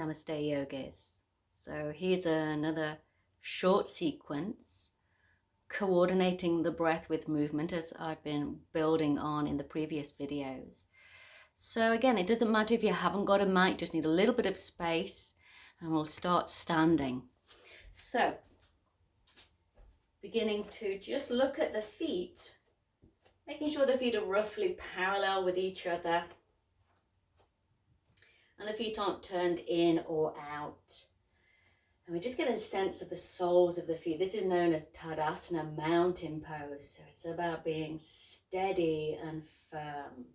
Namaste Yogis. So here's another short sequence coordinating the breath with movement as I've been building on in the previous videos. So again, it doesn't matter if you haven't got a mic, just need a little bit of space and we'll start standing. So beginning to just look at the feet, making sure the feet are roughly parallel with each other and the feet aren't turned in or out. And we just get a sense of the soles of the feet. This is known as Tadasana, mountain pose. So it's about being steady and firm.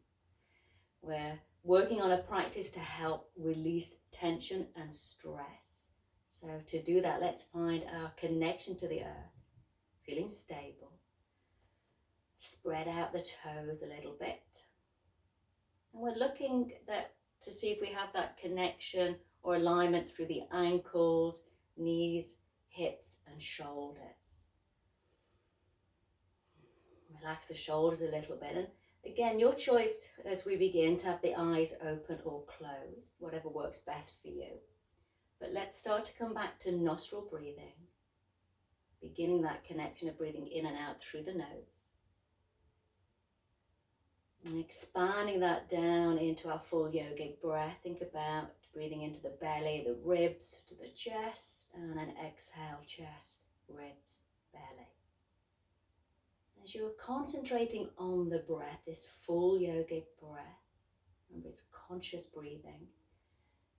We're working on a practice to help release tension and stress. So to do that, let's find our connection to the earth, feeling stable. Spread out the toes a little bit. And we're looking to see if we have that connection or alignment through the ankles, knees, hips and shoulders. Relax the shoulders a little bit. And again, your choice as we begin to have the eyes open or closed, whatever works best for you. But let's start to come back to nostril breathing, beginning that connection of breathing in and out through the nose. And expanding that down into our full yogic breath. Think about breathing into the belly, the ribs, to the chest, and then exhale, chest, ribs, belly. As you're concentrating on the breath, this full yogic breath, remember it's conscious breathing,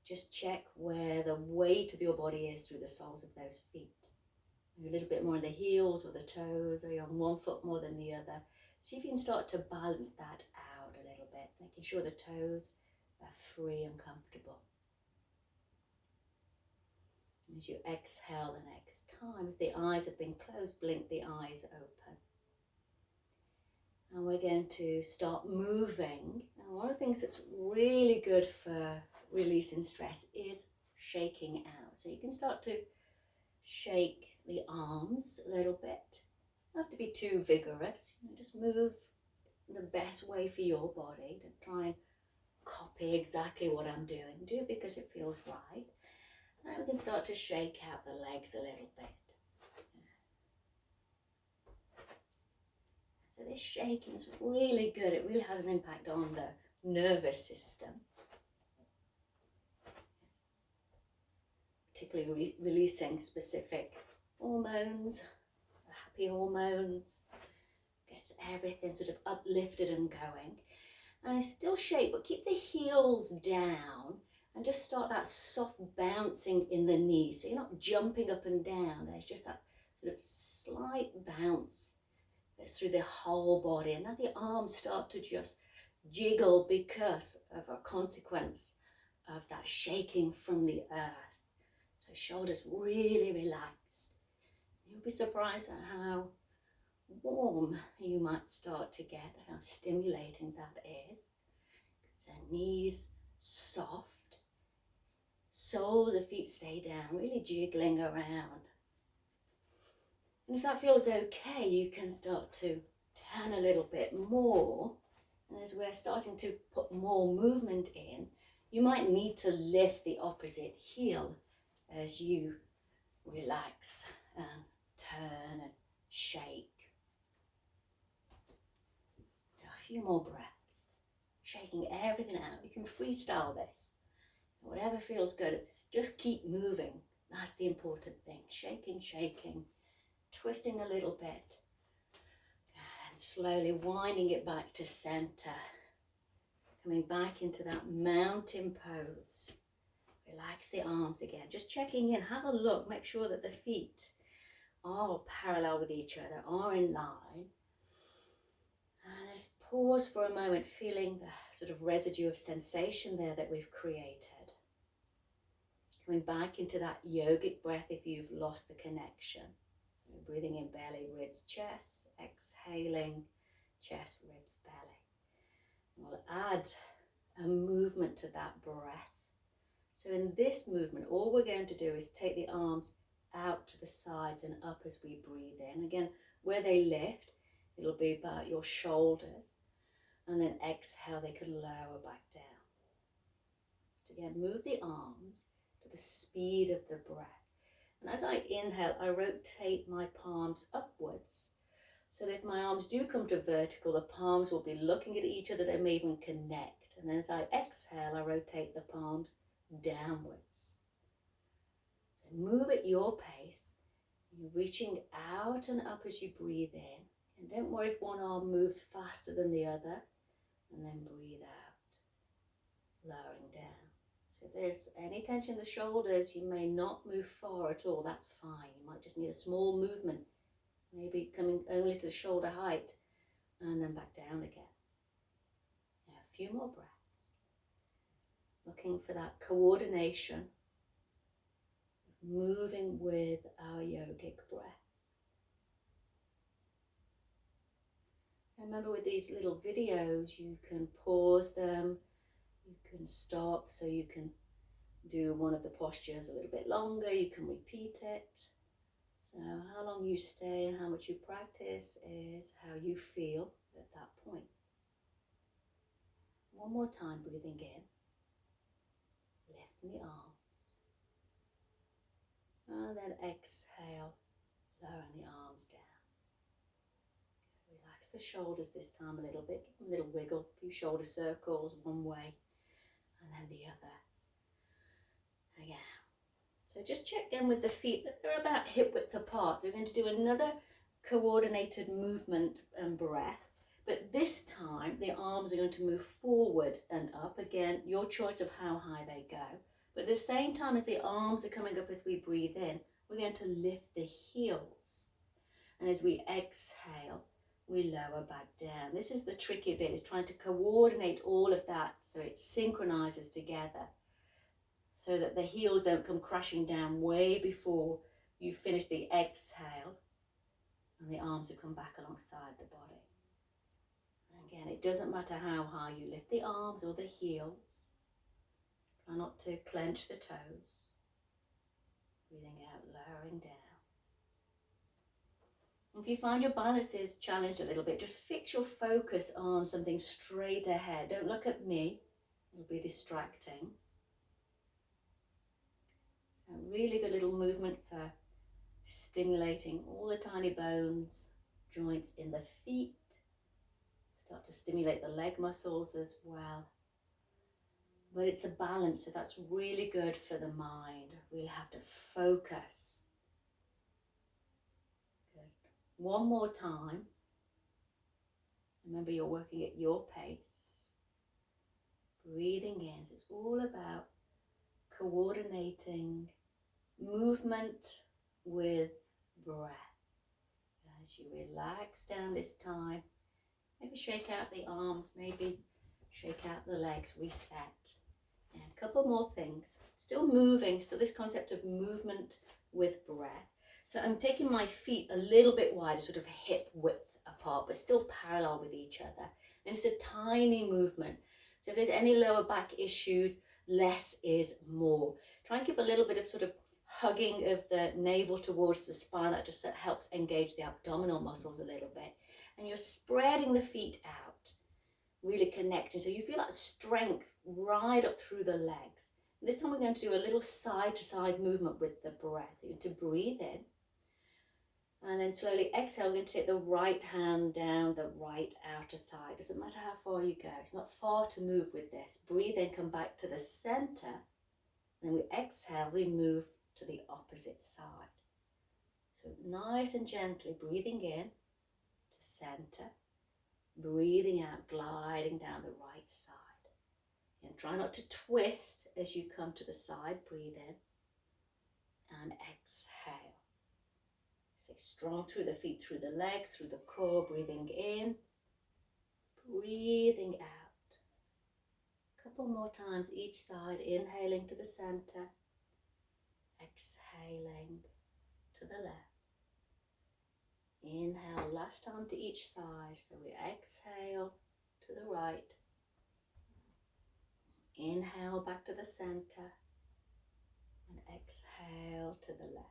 just check where the weight of your body is through the soles of those feet. You're a little bit more in the heels or the toes, or you're on one foot more than the other. See if you can start to balance that out a little bit, making sure the toes are free and comfortable. As you exhale the next time, if the eyes have been closed, blink the eyes open. And we're going to start moving. And one of the things that's really good for releasing stress is shaking out. So you can start to shake the arms a little bit. Don't have to be too vigorous. Just move the best way for your body. Don't try and copy exactly what I'm doing. Do it because it feels right. And we can start to shake out the legs a little bit. So this shaking is really good. It really has an impact on the nervous system. Particularly releasing specific hormones, happy hormones. Gets everything sort of uplifted and going. And I still shake, but keep the heels down and just start that soft bouncing in the knees. So you're not jumping up and down. There's just that sort of slight bounce that's through the whole body. And now the arms start to just jiggle because of a consequence of that shaking from the earth. So shoulders really relaxed. You'll be surprised at how warm you might start to get, how stimulating that is. So knees soft, soles of feet stay down, really jiggling around. And if that feels okay, you can start to turn a little bit more. And as we're starting to put more movement in, you might need to lift the opposite heel as you relax and turn and shake. So a few more breaths, shaking everything out. You can freestyle this. Whatever feels good, just keep moving. That's the important thing. Shaking, shaking, twisting a little bit. And slowly winding it back to center. Coming back into that mountain pose. Relax the arms again. Just checking in. Have a look. Make sure that the feet are parallel with each other, are in line. And just pause for a moment, feeling the sort of residue of sensation there that we've created. Coming back into that yogic breath if you've lost the connection. So breathing in belly, ribs, chest. Exhaling, chest, ribs, belly. And we'll add a movement to that breath. So in this movement, all we're going to do is take the arms out to the sides and up as we breathe in. Again, where they lift, it'll be about your shoulders. And then exhale, they can lower back down. So again, move the arms the speed of the breath. And as I inhale, I rotate my palms upwards. So that if my arms do come to vertical, the palms will be looking at each other, they may even connect. And then as I exhale, I rotate the palms downwards. So move at your pace. You're reaching out and up as you breathe in. And don't worry if one arm moves faster than the other. And then breathe out, lowering down. So if there's any tension in the shoulders, you may not move far at all. That's fine. You might just need a small movement, maybe coming only to the shoulder height, and then back down again. Now, a few more breaths. Looking for that coordination, moving with our yogic breath. Remember, with these little videos, you can pause them, you can stop, so you can do one of the postures a little bit longer, you can repeat it. So how long you stay and how much you practice is how you feel at that point. One more time, breathing in, lifting the arms, and then exhale, lowering the arms down. Relax the shoulders this time a little bit, give them a little wiggle, a few shoulder circles one way and then the other. Again. So just check in with the feet that they're about hip width apart. We're going to do another coordinated movement and breath, but this time the arms are going to move forward and up. Again, your choice of how high they go. But at the same time as the arms are coming up as we breathe in, we're going to lift the heels. And as we exhale, we lower back down. This is the tricky bit, is trying to coordinate all of that so it synchronizes together, so that the heels don't come crashing down way before you finish the exhale and the arms will come back alongside the body. And again, it doesn't matter how high you lift the arms or the heels. Try not to clench the toes. Breathing out, lowering down. If you find your balance is challenged a little bit, just fix your focus on something straight ahead. Don't look at me, it'll be distracting. A really good little movement for stimulating all the tiny bones, joints in the feet. Start to stimulate the leg muscles as well. But it's a balance, so that's really good for the mind. Really have to focus. One more time. Remember, you're working at your pace. Breathing in. So it's all about coordinating movement with breath. As you relax down this time, maybe shake out the arms, maybe shake out the legs, reset. And a couple more things. Still moving, still this concept of movement with breath. So I'm taking my feet a little bit wider, sort of hip width apart, but still parallel with each other. And it's a tiny movement. So if there's any lower back issues, less is more. Try and keep a little bit of sort of hugging of the navel towards the spine. That just helps engage the abdominal muscles a little bit. And you're spreading the feet out, really connecting. So you feel that strength right up through the legs. And this time we're going to do a little side to side movement with the breath. You're going to breathe in. And then slowly exhale, we're going to take the right hand down the right outer thigh. Doesn't matter how far you go. It's not far to move with this. Breathe in, come back to the center. Then we exhale, we move to the opposite side. So nice and gently breathing in to center. Breathing out, gliding down the right side. And try not to twist as you come to the side. Breathe in and exhale. Stay strong through the feet, through the legs, through the core. Breathing in, breathing out. A couple more times each side. Inhaling to the center, exhaling to the left. Inhale, last time to each side. So we exhale to the right. Inhale back to the center. And exhale to the left.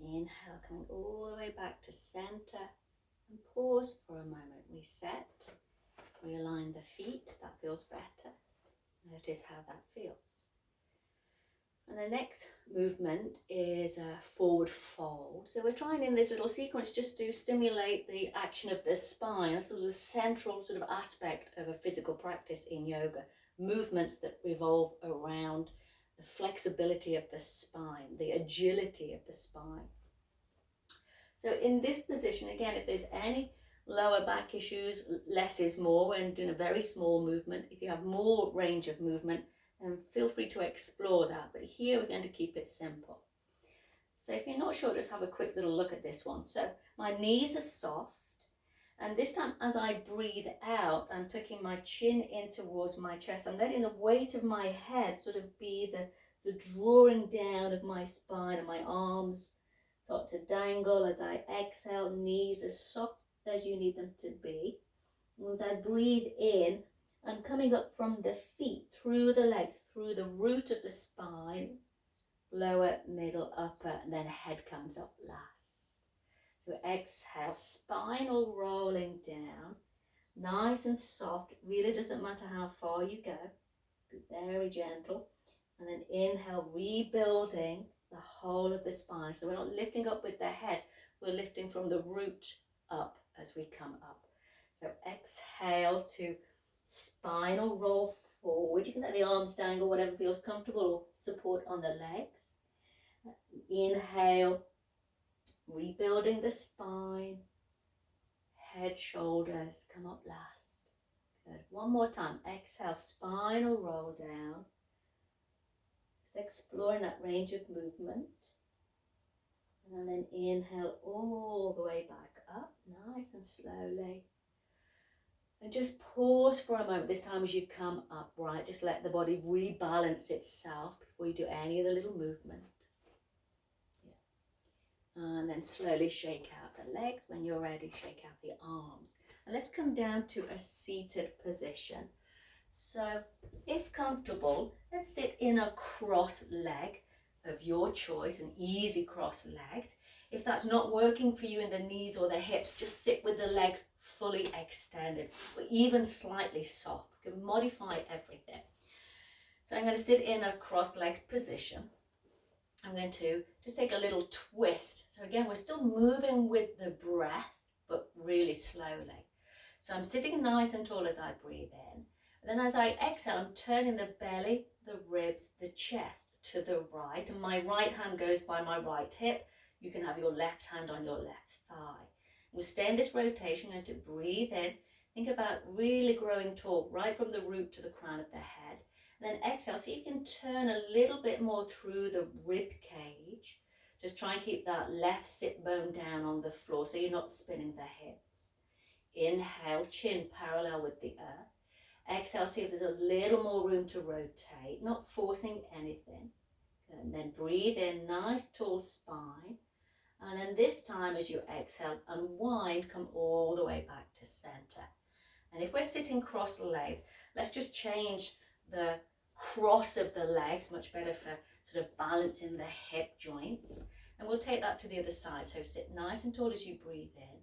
Inhale, coming all the way back to center, and pause for a moment. Reset, realign the feet, that feels better. Notice how that feels. And the next movement is a forward fold. So we're trying in this little sequence just to stimulate the action of the spine. That's sort of the central sort of aspect of a physical practice in yoga. Movements that revolve around the flexibility of the spine, the agility of the spine. So in this position, again, if there's any lower back issues, less is more. We're doing a very small movement. If you have more range of movement, then feel free to explore that. But here we're going to keep it simple. So if you're not sure, just have a quick little look at this one. So my knees are soft. And this time, as I breathe out, I'm tucking my chin in towards my chest. I'm letting the weight of my head sort of be the drawing down of my spine, and my arms start to dangle as I exhale, knees as soft as you need them to be. And as I breathe in, I'm coming up from the feet, through the legs, through the root of the spine, lower, middle, upper, and then head comes up last. So exhale, spinal rolling down, nice and soft. Really doesn't matter how far you go, be very gentle. And then inhale, rebuilding the whole of the spine. So we're not lifting up with the head, we're lifting from the root up as we come up. So exhale to spinal roll forward. You can let the arms dangle, whatever feels comfortable, support on the legs. Inhale, rebuilding the spine, head, shoulders come up last. Good. One more time. Exhale, spinal roll down. Just exploring that range of movement. And then inhale all the way back up, nice and slowly. And just pause for a moment this time as you come upright. Just let the body rebalance itself before you do any of the little movement. And then slowly shake out the legs. When you're ready, shake out the arms. And let's come down to a seated position. So if comfortable, let's sit in a cross leg of your choice, an easy cross-legged. If that's not working for you in the knees or the hips, just sit with the legs fully extended, or even slightly soft. You can modify everything. So I'm going to sit in a cross-legged position. I'm going to just take a little twist. So again, we're still moving with the breath, but really slowly. So I'm sitting nice and tall as I breathe in. And then as I exhale, I'm turning the belly, the ribs, the chest to the right. And my right hand goes by my right hip. You can have your left hand on your left thigh. We'll stay in this rotation. I'm going to breathe in. Think about really growing tall, right from the root to the crown of the head. And then exhale, so you can turn a little bit more through the rib cage. Just try and keep that left sit bone down on the floor so you're not spinning the hips. Inhale, chin parallel with the earth. Exhale, see if there's a little more room to rotate, not forcing anything. And then breathe in, nice tall spine. And then this time as you exhale, unwind, come all the way back to center. And if we're sitting cross-legged, let's just change the cross of the legs, much better for sort of balancing the hip joints. And we'll take that to the other side. So sit nice and tall as you breathe in.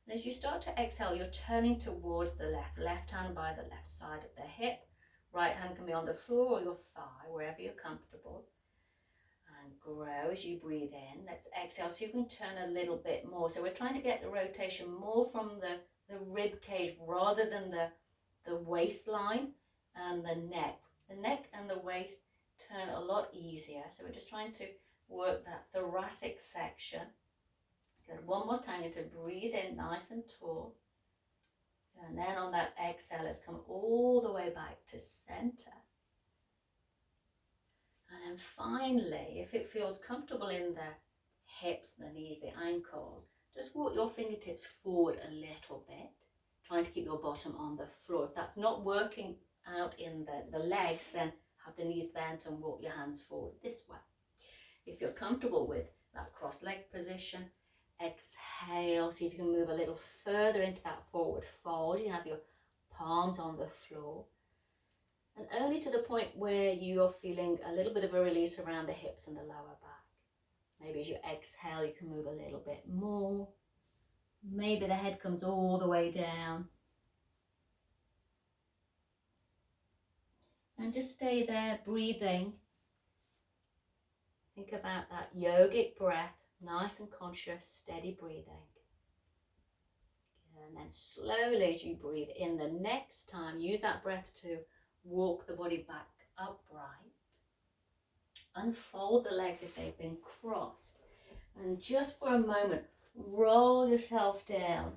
And as you start to exhale, you're turning towards the left hand by the left side of the hip. Right hand can be on the floor or your thigh, wherever you're comfortable. And grow as you breathe in. Let's exhale so you can turn a little bit more. So we're trying to get the rotation more from the rib cage rather than the waistline and the neck. The neck and the waist turn a lot easier. So we're just trying to work that thoracic section. Good. One more time to breathe in nice and tall. And then on that exhale, let's come all the way back to center. And then finally, if it feels comfortable in the hips, the knees, the ankles, just walk your fingertips forward a little bit, trying to keep your bottom on the floor. If that's not working out in the legs, then have the knees bent and walk your hands forward this way. If you're comfortable with that cross-legged position, exhale, see if you can move a little further into that forward fold. You have your palms on the floor. And only to the point where you're feeling a little bit of a release around the hips and the lower back. Maybe as you exhale, you can move a little bit more. Maybe the head comes all the way down. And just stay there, breathing. Think about that yogic breath, nice and conscious, steady breathing. And then slowly as you breathe in the next time, use that breath to walk the body back upright. Unfold the legs if they've been crossed. And just for a moment, roll yourself down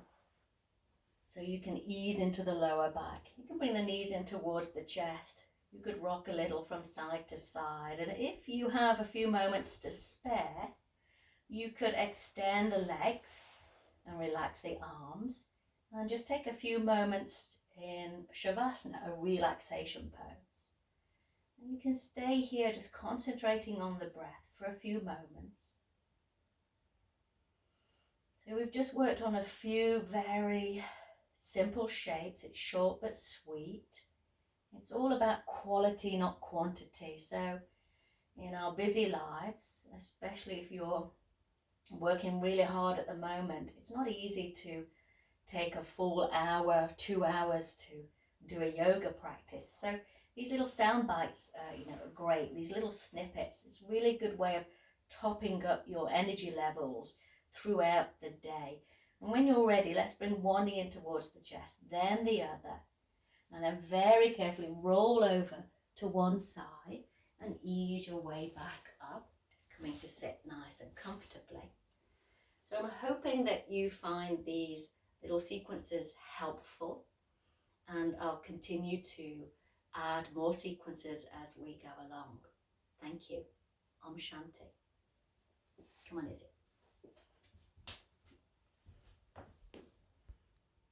so you can ease into the lower back. You can bring the knees in towards the chest. You could rock a little from side to side. And if you have a few moments to spare, you could extend the legs and relax the arms. And just take a few moments in Shavasana, a relaxation pose. And you can stay here just concentrating on the breath for a few moments. So we've just worked on a few very simple shapes. It's short but sweet. It's all about quality, not quantity. So in our busy lives, especially if you're working really hard at the moment, it's not easy to take a full hour, 2 hours to do a yoga practice. So these little sound bites are great. These little snippets, it's a really good way of topping up your energy levels throughout the day. And when you're ready, let's bring one knee in towards the chest, then the other. And then very carefully roll over to one side and ease your way back up. Just coming to sit nice and comfortably. So I'm hoping that you find these little sequences helpful, and I'll continue to add more sequences as we go along. Thank you. Om Shanti. Come on, Izzy.